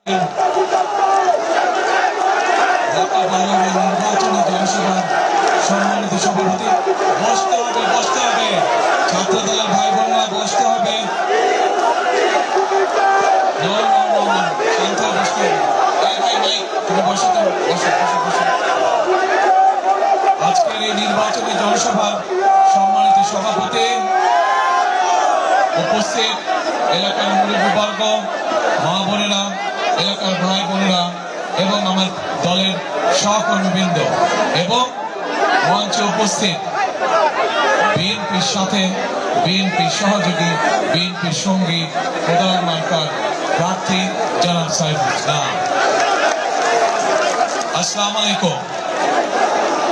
নির্বাচনী জনসভার সম্মানিত সভাপতি, বসতে হবে ছাত্র দলের ভাই বোনরা, বসতে হবে। আজকের এই নির্বাচনী জনসভার সম্মানিত সভাপতি, উপস্থিত এলাকার মুরব্বীবর্গ, মা বোনেরা, এলাকার ভাই বোনেরা এবং আমার দলের সহকর্মীবৃন্দ এবং মঞ্চে উপস্থিত বিএনপির সাথে বিএনপির সহযোগী, বিএনপির সঙ্গী, প্রধান মার্কার প্রার্থী জনাব সাইফুল ইসলাম। আসসালামু আলাইকুম।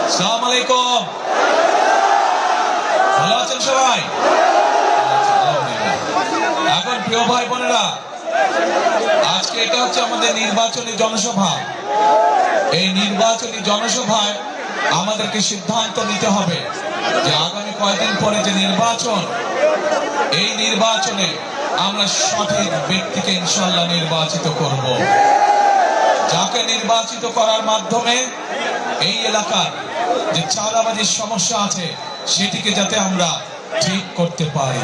আসসালামু আলাইকুম। ভালো আছেন সবাই? এখন প্রিয় ভাই বোনেরা, আজকে এটা হচ্ছে আমাদের নির্বাচনী জনসভা। এই নির্বাচনী জনসভায় আমাদেরকে সিদ্ধান্ত নিতে হবে যে আগামী কয়েকদিন পরে যে নির্বাচন, এই নির্বাচনে আমরা সঠিক ব্যক্তিকে ইনশাআল্লাহ নির্বাচিত করব, যাকে নির্বাচিত করার মাধ্যমে এই এলাকার যে চাঁদাবাজির সমস্যা আছে সেটিকে যাতে আমরা ঠিক করতে পারি।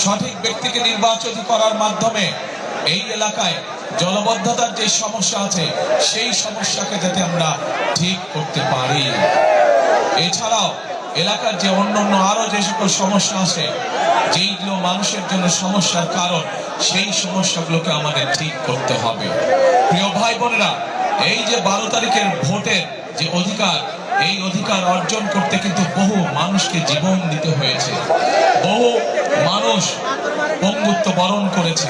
সঠিক ব্যক্তিকে নির্বাচিত করার মাধ্যমে এই এলাকায় জলবদ্ধতার যে সমস্যা আছে সেই সমস্যাকে যাতে আমরা ঠিক করতে পারি। এছাড়াও এলাকার যে অন্যান্য আরো যে সকল সমস্যা আছে, যেইগুলো মানুষের জন্য সমস্যার কারণ, সেই সমস্যাগুলোকে আমাদের ঠিক করতে হবে। প্রিয় ভাই বোনেরা, এই যে 12 তারিখের ভোটের যে অধিকার, এই অধিকার অর্জন করতে কিন্তু বহু মানুষকে জীবন দিতে হয়েছে, বহু মানুষ পঙ্গুত্ব বরণ করেছে,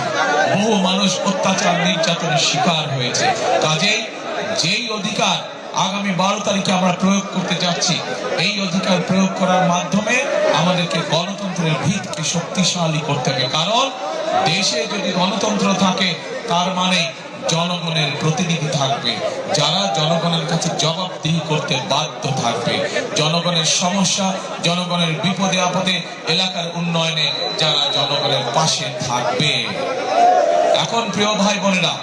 বহু মানুষ অত্যাচার নির্যাতনের শিকার হয়েছে। কাজেই যেই অধিকার আগামী 12 তারিখে আমরা প্রয়োগ করতে যাচ্ছি, এই অধিকার প্রয়োগ করার মাধ্যমে আমাদেরকে গণতন্ত্রের ভিতকে শক্তিশালী করতে হবে। কারণ দেশে যদি গণতন্ত্র থাকে তার মানে জনগণের প্রতিনিধি থাকবে, যারা জনগণের কাছে জবাবদিহি করতে বাধ্য থাকবে, জনগণের সমস্যা, জনগণের বিপদে আপদে, এলাকার উন্নয়নে যারা জনগণের পাশে থাকবে। এখন প্রিয় ভাই বোনেরা,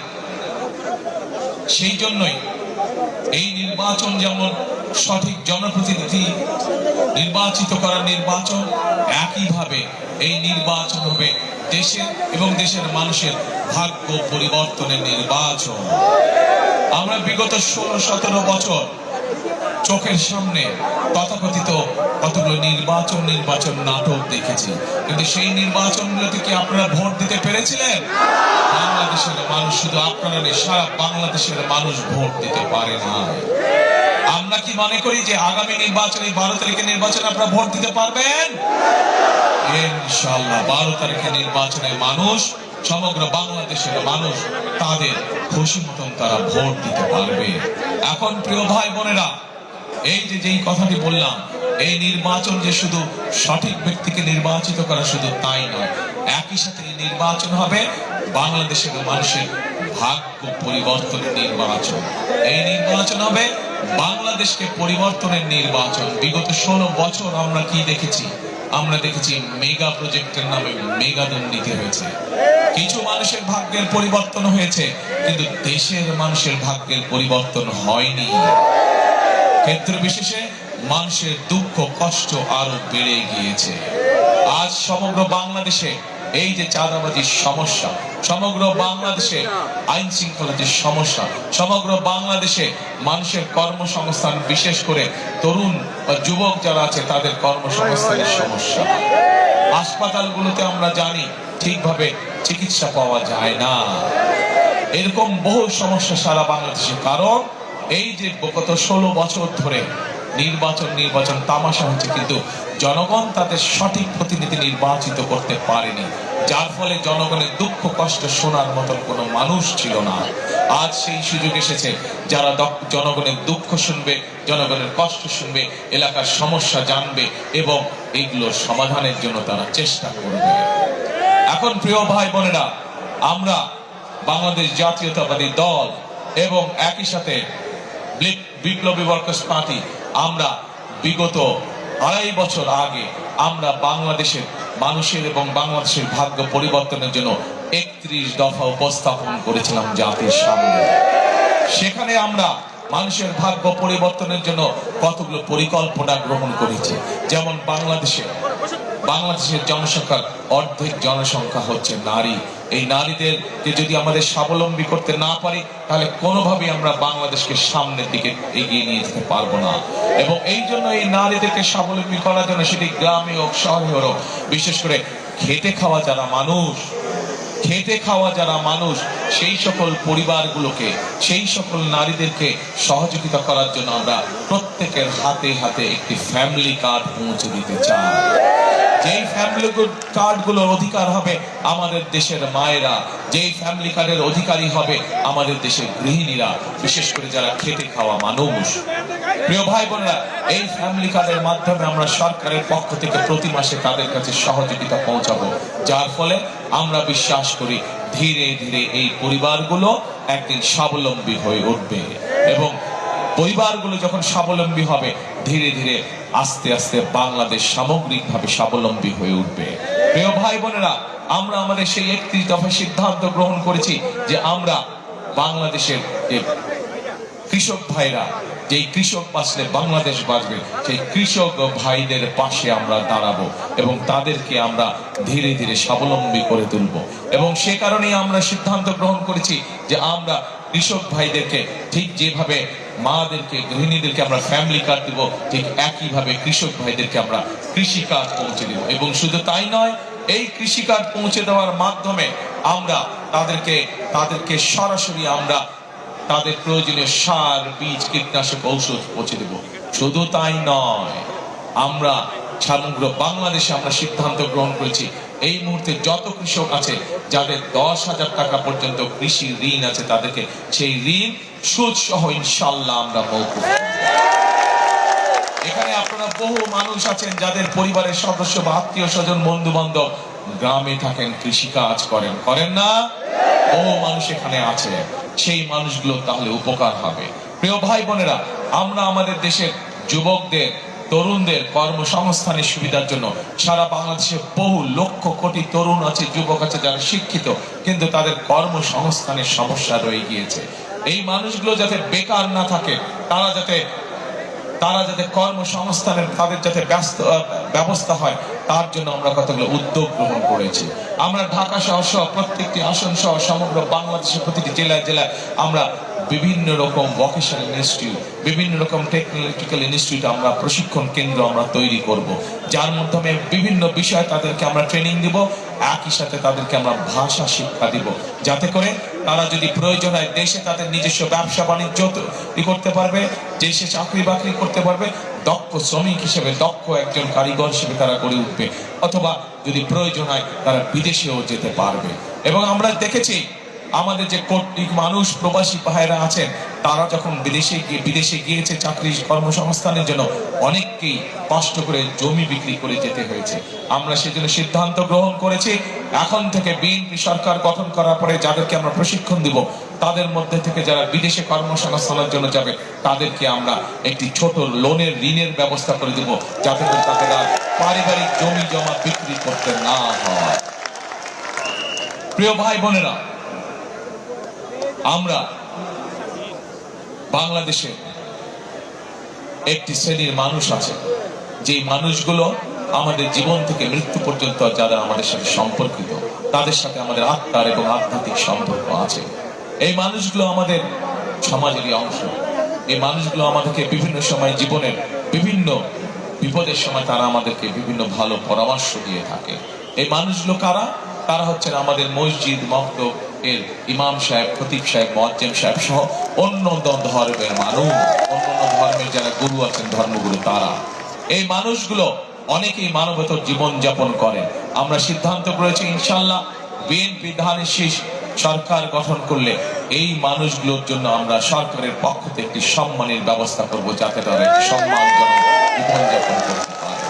সেই জন্যই এই নির্বাচন যেমন সঠিক জনপ্রতিনিধি নির্বাচিত করার নির্বাচন, একইভাবে এই নির্বাচন হবে দেশের এবং দেশের মানুষের ভাগ্য পরিবর্তনের নির্বাচন। আমরা বিগত 16-17 বছর চোখের সামনে তথাকথিত কতগুলো নির্বাচন নাটক দেখেছি, কিন্তু সেই নির্বাচনগুলোতে কি আপনারা ভোট দিতে পেরেছিলেন? বাংলাদেশের মানুষ, শুধু আপনারা নেই, সারা বাংলাদেশের মানুষ ভোট দিতে পারে না। আমরা কি মনে করি যে আগামী নির্বাচনে 12 তারিখের নির্বাচনে আপনারা ভোট দিতে পারবেন? ইনশাআল্লাহ 12 তারিখের নির্বাচনে মানুষ, সমগ্র বাংলাদেশের মানুষ তাদের খুশি মতন তারা ভোট দিতে পারবে। এখন প্রিয় ভাই বোনেরা, এই যে যেই কথাটি বললাম, এই নির্বাচন যে শুধু সঠিক ব্যক্তিকে নির্বাচিত করা শুধু তাই নয়, একই সাথে এই নির্বাচন হবে বাংলাদেশের মানুষের ভাগ্য পরিবর্তনের নির্বাচন। এই নির্বাচন হবে বাংলাদেশকে পরিবর্তনের নির্বাচন। বিগত 16 বছর আমরা কি দেখেছি? আমরা দেখেছি মেগা প্রজেক্টের নামে মেগা দুর্নীতি হয়েছে। কিছু মানুষের ভাগ্যের পরিবর্তন হয়েছে, কিন্তু দেশের মানুষের ভাগ্যের পরিবর্তন হয়নি। ক্ষেত্র বিশেষে মানুষের দুঃখ কষ্ট আরো বেড়ে গিয়েছে। আজ সমগ্র বাংলাদেশে এই যে চাঁদাবাজির সমস্যা, সমগ্র বাংলাদেশে আইন শৃঙ্খলার যে সমস্যা, সমগ্র বাংলাদেশে মানুষের কর্মসংস্থান, বিশেষ করে তরুণ বা যুবক যারা আছে তাদের কর্মসংস্থানের সমস্যা, হাসপাতালগুলোতে আমরা জানি ঠিকভাবে চিকিৎসা পাওয়া যায় না, এরকম বহু সমস্যা সারা বাংলাদেশে। কারণ এই যে গত 16 বছর ধরে নির্বাচন তামাশা হচ্ছে, কিন্তু জনগণ তাদের সঠিক প্রতিনিধি নির্বাচিত করতে পারেনি, যার ফলে জনগণের দুঃখ কষ্ট শোনার মতন কোনো মানুষ ছিল না। আজ সেই সুযোগ এসেছে, যারা জনগণের দুঃখ শুনবে, জনগণের কষ্ট শুনবে, এলাকার সমস্যা জানবে এবং এইগুলোর সমাধানের জন্য তারা চেষ্টা করবে। এখন প্রিয় ভাই বোনেরা, আমরা বাংলাদেশ জাতীয়তাবাদী দল এবং একই সাথে বিপ্লবী ওয়ার্কার্স পার্টি, আমরা বিগত 2.5 বছর আগে আমরা বাংলাদেশের মানুষের এবং বাংলাদেশের ভাগ্য পরিবর্তনের জন্য 31 দফা উপস্থাপন করেছিলাম জাতির সামনে। সেখানে আমরা মানুষের ভাগ্য পরিবর্তনের জন্য কতগুলো পরিকল্পনা গ্রহণ করেছি। যেমন বাংলাদেশের জনসংখ্যার অর্ধেক জনসংখ্যা হচ্ছে নারী। এই নারীদেরকে যদি আমাদের স্বাবলম্বী করতে না পারি, তাহলে কোনোভাবেই আমরা বাংলাদেশকে সামনের দিকে এগিয়ে নিয়ে যেতে পারবো না। এবং এই জন্য এই নারীদেরকে স্বাবলম্বী করার জন্য, সেটি গ্রামে হোক শহরে হোক, বিশেষ করে খেটে খাওয়া যারা মানুষ সেই সকল পরিবারগুলোকে, সেই সকল নারীদেরকে সহযোগিতা করার জন্য আমরা প্রত্যেকের হাতে হাতে একটি ফ্যামিলি কার্ড পৌঁছে দিতে চাই। যেই ফ্যামিলি কার্ডগুলোর অধিকার হবে আমাদের দেশের মায়েরা, যেই ফ্যামিলি কার্ডের অধিকারী হবে আমাদের দেশের গৃহিণীরা, বিশেষ করে যারা খেটে খাওয়া মানুষ। প্রিয় ভাই বোনেরা, এই ফ্যামিলি কার্ডের মাধ্যমে আমরা সরকারের পক্ষ থেকে প্রতি মাসে তাদের কাছে সহযোগিতা পৌঁছাবো, যার ফলে আমরা বিশ্বাস করি ধীরে ধীরে এই পরিবারগুলো একদিন স্বাবলম্বী হয়ে উঠবে। এবং পরিবারগুলো যখন স্বাবলম্বী হবে, ধীরে ধীরে আস্তে আস্তে বাংলাদেশ সামগ্রিকভাবে স্বাবলম্বী হয়ে উঠবে। প্রিয় ভাই বোনেরা, আমরা আমাদের সেই 31 দফা সিদ্ধান্ত গ্রহণ করেছি যে আমরা বাংলাদেশের যে কৃষক ভাইরা, যেই কৃষক বাঁচলে বাংলাদেশ বাঁচবে, সেই কৃষক ভাইদের পাশে আমরা দাঁড়াবো এবং তাদেরকে আমরা ধীরে ধীরে স্বাবলম্বী করে তুলব। এবং সে কারণেই আমরা সিদ্ধান্ত গ্রহণ করেছি যে আমরা কৃষক ভাইদেরকে ঠিক যেভাবে মাদেরকে, গৃহিণীদেরকে আমরা ফ্যামিলি কার্ড দিব, ঠিক একইভাবে কৃষক ভাইদেরকে আমরা কৃষি কার্ড পৌঁছে দেব। এবং শুধু তাই নয়, এই কৃষি কার্ড পৌঁছে দেওয়ার মাধ্যমে আমরা তাদেরকে সরাসরি আমরা তাদের প্রয়োজনীয় সার, বীজ, কীটনাশক, ঔষধ পৌঁছে দেব। শুধু তাই নয়, আমরা সমগ্র বাংলাদেশে আমরা সিদ্ধান্ত গ্রহণ করেছি এই মুহূর্তে যত কৃষক আছে যাদের 10,000 টাকা পর্যন্ত কৃষি ঋণ আছে, তাদেরকে সেই ঋণ সুদ সহ ইনশাআল্লাহ আমরা মওকুফ করব। এখানে আপনারা বহু মানুষ আছেন যাদের পরিবারের সদস্য বা আত্মীয় স্বজন, বন্ধু বান্ধব গ্রামে থাকেন, কৃষি কাজ করেন না? বহু মানুষ এখানে আছে, সেই মানুষগুলো তাহলে উপকার হবে। প্রিয় ভাই বোনেরা, আমরা আমাদের দেশের যুবকদের, তরুণদের কর্মসংস্থানের সুবিধার জন্য সারা বাংলাদেশে বহু লক্ষ কোটি তরুণ আছে, যুবক আছে যারা শিক্ষিত, কিন্তু তাদের কর্মসংস্থানের সমস্যা রয়ে গিয়েছে। এই মানুষগুলো যাতে বেকার না থাকে, তারা যাতে কর্মসংস্থানের তাদের যাতে ব্যবস্থা হয়, তার জন্য আমরা কতগুলো উদ্যোগ গ্রহণ করেছি। আমরা ঢাকা সহ প্রত্যেকটি আসন সহ সমগ্র বাংলাদেশের প্রতিটি জেলায় আমরা বিভিন্ন রকম ভোকেশনাল ইনস্টিটিউট, বিভিন্ন রকম টেকনোলজিক্যাল ইনস্টিটিউট, আমরা প্রশিক্ষণ কেন্দ্র আমরা তৈরি করব, যার মাধ্যমে বিভিন্ন বিষয়ে তাদেরকে আমরা ট্রেনিং দিব। একই সাথে তাদেরকে আমরা ভাষা শিক্ষা দিব, যাতে করে তারা যদি প্রয়োজন হয় দেশে তাদের নিজস্ব ব্যবসা বাণিজ্য করতে পারবে, দেশে চাকরি বাকরি করতে পারবে, দক্ষ শ্রমিক হিসেবে, দক্ষ একজন কারিগর হিসেবে তারা গড়ে উঠবে, অথবা যদি প্রয়োজন হয় তারা বিদেশেও যেতে পারবে। এবং আমরা দেখেছি আমাদের যে কোটি মানুষ প্রবাসী ভাইরা আছেন, তারা যখন বিদেশে গিয়েছে চাকরি কর্মসংস্থানের জন্য, অনেককেই কষ্ট করে জমি বিক্রি করে যেতে হয়েছে। আমরা সেজন্য সিদ্ধান্ত গ্রহণ করেছি, এখন থেকে বিএনপি সরকার গঠন করার পরে যাদেরকে আমরা প্রশিক্ষণ দিব, তাদের মধ্যে থেকে যারা বিদেশে কর্মসংস্থানের জন্য যাবে, তাদেরকে আমরা একটি ছোট ঋণের ব্যবস্থা করে দেব, যাতে করে তাদের আর পারিবারিক জমি জমা বিক্রি করতে না হয়। প্রিয় ভাই বোনেরা, আমরা বাংলাদেশে একটি শ্রেণীর মানুষ আছে, যে মানুষগুলো আমাদের জীবন থেকে মৃত্যু পর্যন্ত যারা আমাদের সাথে সম্পর্কিত, তাদের সাথে আমাদের আত্মার এবং আধ্যাত্মিক সম্পর্ক আছে। এই মানুষগুলো আমাদের সমাজেরই অংশ। এই মানুষগুলো আমাদেরকে বিভিন্ন সময়, জীবনের বিভিন্ন বিপদের সময় তারা আমাদেরকে বিভিন্ন ভালো পরামর্শ দিয়ে থাকে। এই মানুষগুলো কারা? তারা হচ্ছেন আমাদের মসজিদ, মক্তব এর ইমাম সাহেব, খতিব সাহেব, মুয়াজ্জিম সাহেব সহ অন্য ধর্মের মানুষ, অন্য ধর্মের যারা গুরু আছেন, ধর্মগুরু, তারা। এই মানুষগুলো অনেকেই মানবতর জীবন যাপন করেন। আমরা সিদ্ধান্ত করেছি ইনশাআল্লাহ বিএনপি ধানের শীষ সরকার গঠন করলে এই মানুষগুলোর জন্য আমরা সরকারের পক্ষ থেকে একটি সম্মানের ব্যবস্থা করব, যাতে তারা একটি সম্মানজনক জীবন যাপন করতে পারে।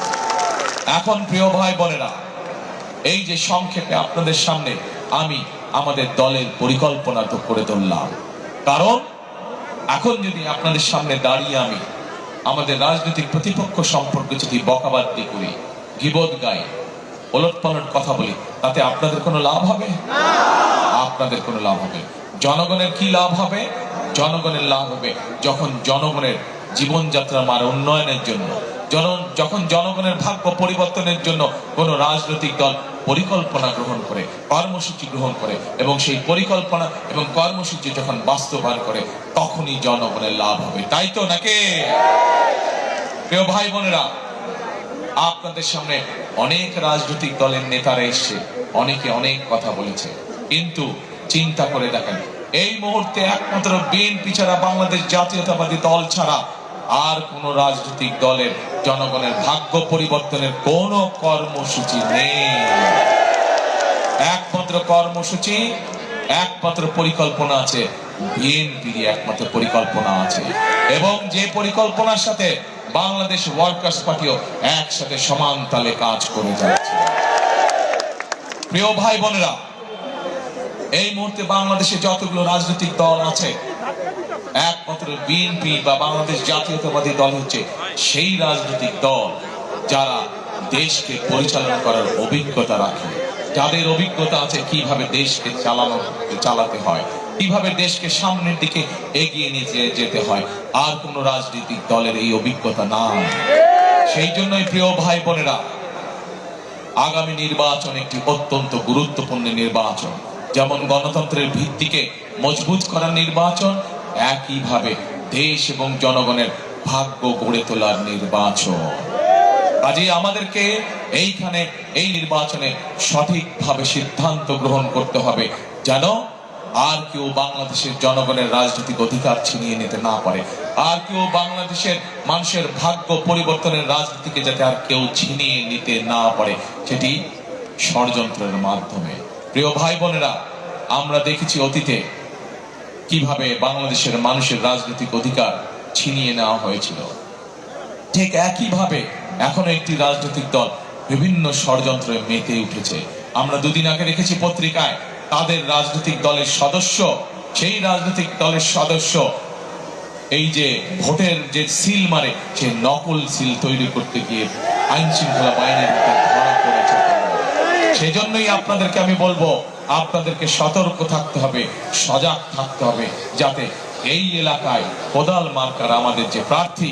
এখন প্রিয় ভাই বোনেরা, এই যে সংক্ষেপে আপনাদের সামনে আমি আমাদের দলের পরিকল্পনা তো করে ধরলাম, কারণ এখন যদি আপনাদের সামনে দাঁড়িয়ে আমি আমাদের রাজনৈতিক প্রতিপক্ষ সম্পর্কে যদি বকাবাদ্দি করি, গীবত গাই, ওলটপালট কথা বলি, তাতে আপনাদের কোনো লাভ হবে? আপনাদের কোনো লাভ হবে? জনগণের কি লাভ হবে? জনগণের লাভ হবে যখন জনগণের জীবনযাত্রার মান উন্নয়নের জন্য, যখন জনগণের ভাগ্য পরিবর্তনের জন্য কোন রাজনৈতিক দল পরিকল্পনা গ্রহণ করে, কর্মসূচি গ্রহণ করে, এবং সেই পরিকল্পনা এবং কর্মসূচি যখন বাস্তবায়ন করে, তখনই জনগণের লাভ হবে। তাই তো নাকি? প্রিয় ভাই বোনেরা, আপনাদের সামনে অনেক রাজনৈতিক দলের নেতারা এসছে, অনেকে অনেক কথা বলেছে, কিন্তু চিন্তা করে দেখেন, এই মুহূর্তে একমাত্র বিএনপি ছাড়া, বাংলাদেশ জাতীয়তাবাদী দল ছাড়া আর কোন রাজনৈতিক দলের জনগণের ভাগ্য পরিবর্তনের কোন কর্মসূচি নেই। একমাত্র কর্মসূচি, একমাত্র পরিকল্পনা আছে বিএনপির, একমাত্র পরিকল্পনা আছে, এবং যে পরিকল্পনার সাথে বাংলাদেশ ওয়ার্কার্স পার্টিও একসাথে সমান তালে কাজ করে যাচ্ছে। প্রিয় ভাই বোনেরা, এই মুহূর্তে বাংলাদেশে যতগুলো রাজনৈতিক দল আছে, একমাত্র বিএনপি বা বাংলাদেশ জাতীয়তাবাদী দল হচ্ছে সেই রাজনৈতিক দল যারা দেশকে পরিচালনা করার অভিজ্ঞতা রাখে, যাদের অভিজ্ঞতা আছে কিভাবে দেশকে চালাতে হয়, কিভাবে দেশকে সামনের দিকে এগিয়ে নিয়ে যেতে হয়। আর কোন রাজনৈতিক দলের এই অভিজ্ঞতা নাই। সেই জন্যই প্রিয় ভাই বোনেরা, আগামী নির্বাচন একটি অত্যন্ত গুরুত্বপূর্ণ নির্বাচন। যেমন গণতন্ত্রের ভিত্তিকে মজবুত করার নির্বাচন, একইভাবে দেশ এবং জনগণের ভাগ্য গড়ে তোলার নির্বাচন। কাজেই আমাদেরকে এইখানে এই নির্বাচনে সঠিকভাবে সিদ্ধান্ত গ্রহণ করতে হবে, যেন আর কেউ বাংলাদেশের জনগণের রাজনৈতিক অধিকার ছিনিয়ে নিতে না পারে, আর কেউ বাংলাদেশের মানুষের ভাগ্য পরিবর্তনের রাজনীতিকে যাতে আর কেউ ছিনিয়ে নিতে না পারে, সেটি ষড়যন্ত্রের মাধ্যমে। প্রিয় ভাই বোনেরা, আমরা দেখেছি অতীতে কিভাবে বাংলাদেশের মানুষের রাজনৈতিক অধিকার ছিনিয়ে নেওয়া হয়েছিল। ঠিক একইভাবে এখনো একটি রাজনৈতিক দল বিভিন্ন ষড়যন্ত্রে মেতে উঠেছে। আমরা দুদিন আগে দেখেছি পত্রিকায়, তাদের রাজনৈতিক দলের সদস্য, সেই রাজনৈতিক দলের সদস্য এই যে ভোটের যে সিল মারে, সে নকল সিল তৈরি করতে গিয়ে আইন শৃঙ্খলা বাহিনীর ধরা পড়েছে। সেজন্যই আপনাদেরকে আমি বলবো, আপনাদেরকে সতর্ক থাকতে হবে, সজাগ থাকতে হবে, যাতে এই এলাকায় কোদাল মার্কার আমাদের যে প্রার্থী,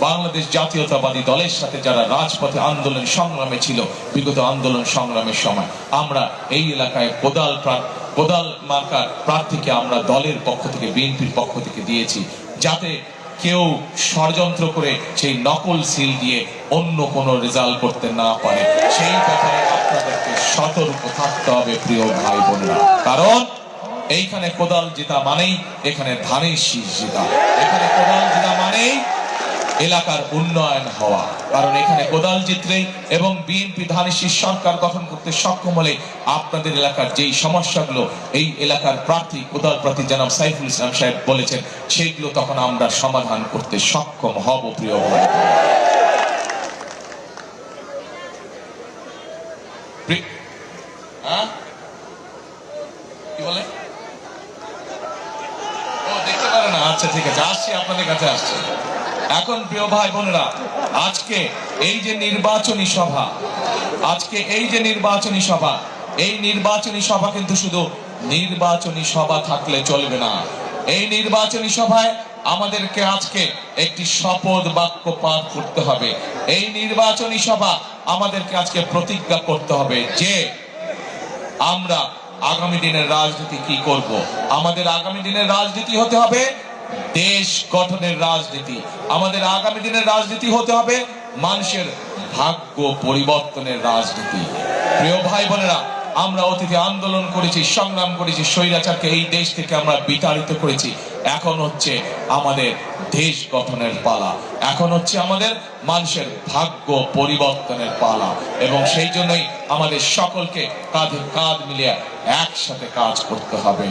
বাংলাদেশ জাতীয়তাবাদী দলের সাথে যারা রাজপথে আন্দোলন সংগ্রামে ছিল, বিগত আন্দোলন সংগ্রামের সময় আমরা এই এলাকায় কোদাল মার্কার প্রার্থীকে আমরা দলের পক্ষ থেকে, বিএনপির পক্ষ থেকে দিয়েছি, যাতে কেউ ষড়যন্ত্র করে সেই নকল সিল দিয়ে অন্য কোনো রেজাল্ট করতে না পারে। সেই ব্যাপারে আপনাদেরকে সতর্ক থাকতে হবে প্রিয় ভাই বোনেরা, কারণ এইখানে কোদাল জেতা মানেই এখানে ধানের শীষ জেতা, এখানে কোদাল জেতা মানেই এলাকার উন্নয়ন হওয়া। কারণ এখানে কোদাল জিতলেই এবং বিএনপি ধানের শীষ সরকার গঠন করতে সক্ষম হলে আপনাদের এলাকার যেই সমস্যাগুলো এই এলাকার প্রার্থী, কোদাল প্রার্থী জনাব সাইফুল ইসলাম সাহেব বলেছেন, সেইগুলো তখন আমরা সমাধান করতে সক্ষম হব। প্রিয় ভাই, কি বলে? ও দেখতে পারে না, আচ্ছা ঠিক আছে, আসছি আপনাদের কাছে আসছি। এখন প্রিয় ভাই বোনেরা, আজকে এই যে নির্বাচনী সভা, এই নির্বাচনী সভা কিন্তু শুধু নির্বাচনী সভা থাকলে চলবে না। এই নির্বাচনী সভায় আমাদেরকে আজকে একটি শপথ বাক্য পাঠ করতে হবে। এই নির্বাচনী সভা আমাদেরকে আজকে প্রতিজ্ঞা করতে হবে যে আমরা আগামী দিনের রাজনীতি কি করব। আমাদের আগামী দিনের রাজনীতি হতে হবে দেশ গঠনের রাজনীতি। আমাদের আগামী দিনের রাজনীতি হতে হবে মানুষের ভাগ্য পরিবর্তনের রাজনীতি। প্রিয় ভাই বোনেরা, আমরা অতীতে আন্দোলন করেছি, সংগ্রাম করেছি, স্বৈরাচারকে এই দেশ থেকে আমরা বিতাড়িত করেছি। এখন হচ্ছে আমাদের দেশ গঠনের পালা, এখন হচ্ছে আমাদের মানুষের ভাগ্য পরিবর্তনের পালা, এবং সেই জন্যই আমাদের সকলকে কাঁধে কাঁধ মিলিয়ে একসাথে কাজ করতে হবে।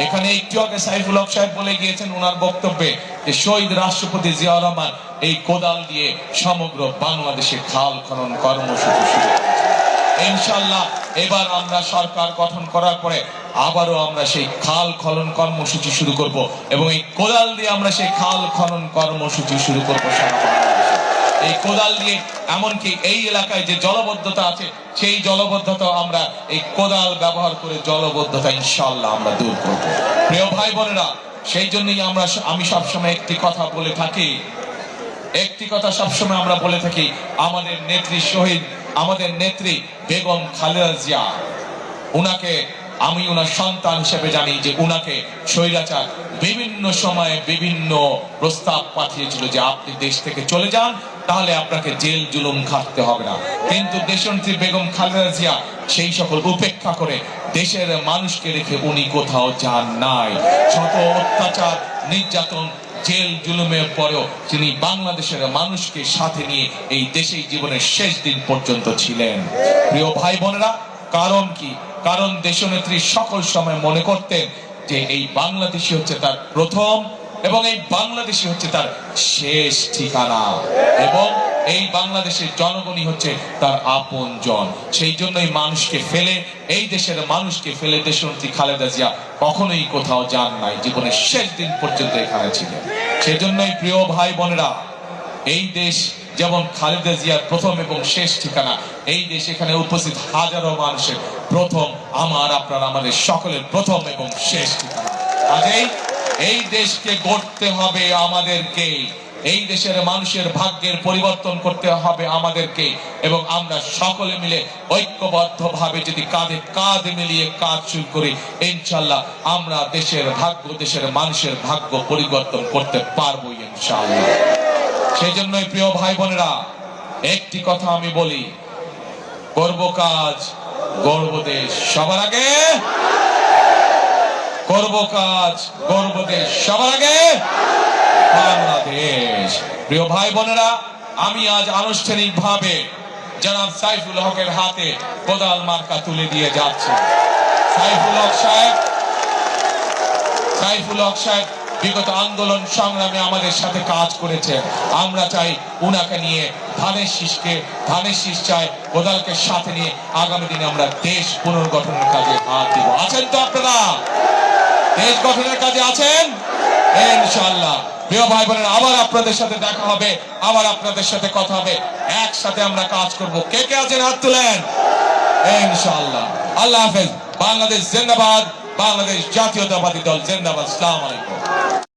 এখানে একটু আগে সাইফুল হক সাহেব বলে গিয়েছেন ওনার বক্তব্যে যে শহীদ রাষ্ট্রপতি জিয়াউর রহমান এই কোদাল দিয়ে সমগ্র বাংলাদেশে খাল খনন কর্মসূচি শুরু করেছেন। ইনশাআল্লাহ এবার আমরা সরকার গঠন করার পরে আবারও আমরা সেই খাল খনন কর্মসূচি শুরু করব, এবং এই কোদাল দিয়ে আমরা সেই খাল খনন কর্মসূচি শুরু করবো সারা বাংলাদেশে। এই কোদাল দিয়ে, এমনকি এই এলাকায় যে জলবদ্ধতা আছে সেই জলবদ্ধতা আমরা এই কোদাল ব্যবহার করে জলবদ্ধতা ইনশাআল্লাহ আমরা দূর করব। প্রিয় ভাই বোনেরা, সেই জন্যই আমি সবসময় একটি কথা বলে থাকি, আমাদের নেত্রী শহীদ, আমাদের নেত্রী বেগম খালেদা জিয়া, উনাকে আমি ওনার সন্তান হিসেবে জানি যে উনাকে স্বৈরাচার বিভিন্ন সময়ে বিভিন্ন প্রস্তাব পাঠিয়েছিল যে আপনি দেশ থেকে চলে যান, তাহলে আপনাকে জেল জুলুম খাটতে হবে না। কিন্তু দেশনেত্রী বেগম খালেদা জিয়া সেই সকল উপেক্ষা করে দেশের মানুষকে রেখে উনি কোথাও যান নাই। শত অত্যাচার, নির্যাতন, জেল জুলুমের পরেও তিনি বাংলাদেশের মানুষকে সাথে নিয়ে এই দেশেই জীবনের শেষ দিন পর্যন্ত ছিলেন। প্রিয় ভাই বোনেরা, কারণ কি? কারণ দেশনেত্রী সকল সময় মনে করতেন যে এই বাংলাদেশই হচ্ছে তার প্রথম এবং এই বাংলাদেশই হচ্ছে তার শেষ ঠিকানা, এবং এই বাংলাদেশের জনগণই হচ্ছে তার আপনজন। সেই জন্যই মানুষকে ফেলে, এই দেশের মানুষকে ফেলে দেশনেত্রী খালেদা জিয়া কখনোই কোথাও যান নাই, জীবনের শেষ দিন পর্যন্ত এখানে ছিলেন। সেই জন্যই প্রিয় ভাই বোনেরা, এই দেশ যেমন খালেদা জিয়ার প্রথম এবং শেষ ঠিকানা, এই দেশ এখানে উপস্থিত হাজারো মানুষের প্রথম, আমাদের সকলের প্রথম এবং শেষ ঠিকানা। কাজেই এই দেশকে গড়তে হবে আমাদেরকে, এই দেশের মানুষের ভাগ্যের পরিবর্তন করতে হবে আমাদেরকে, এবং আমরা সকলে মিলে ঐক্যবদ্ধভাবে যদি কাঁধে কাঁধ মিলিয়ে কাজ শুরু করি, ইনশাআল্লাহ আমরা দেশের ভাগ্য, দেশের মানুষের ভাগ্য পরিবর্তন করতে পারবো ইনশাআল্লাহ। সেই জন্যই প্রিয় ভাই বোনেরা, একটি কথা আমি বলি, করব কাজ, গর্ব দেশ সবার আগে, করব কাজ, গর্ব দেশ সবার আগে, বাংলাদেশ। প্রিয় ভাই বোনেরা, আমি আজ আনুষ্ঠানিকভাবে জনাব সাইফুল হকের হাতে কোদাল মার্কা তুলে দিয়ে যাচ্ছি। সাইফুল হক সাহেব বিগত আন্দোলন সংগ্রামে আমাদের সাথে কাজ করেছেন। আমরা চাই উনাকে নিয়ে ধানের শীষ চাই, কোদালকে সাথে নিয়ে আগামী দিনে আমরা দেশ পুনর্গঠনের কাজে হাত দিব। আছেন তো আপনারা? দেশ গঠনের কাজে আছেন ইনশাআল্লাহ। প্রিয় ভাই বোনেরা, আবার আপনাদের সাথে দেখা হবে, আবার আপনাদের সাথে কথা হবে, একসাথে আমরা কাজ করব। কে কে আছেন হাত তুলেন ইনশাআল্লাহ। আল্লাহ হাফেজ। বাংলাদেশ জিন্দাবাদ, বাংলাদেশ জাতীয়তাবাদী দল জিন্দাবাদ। আসসালামু আলাইকুম।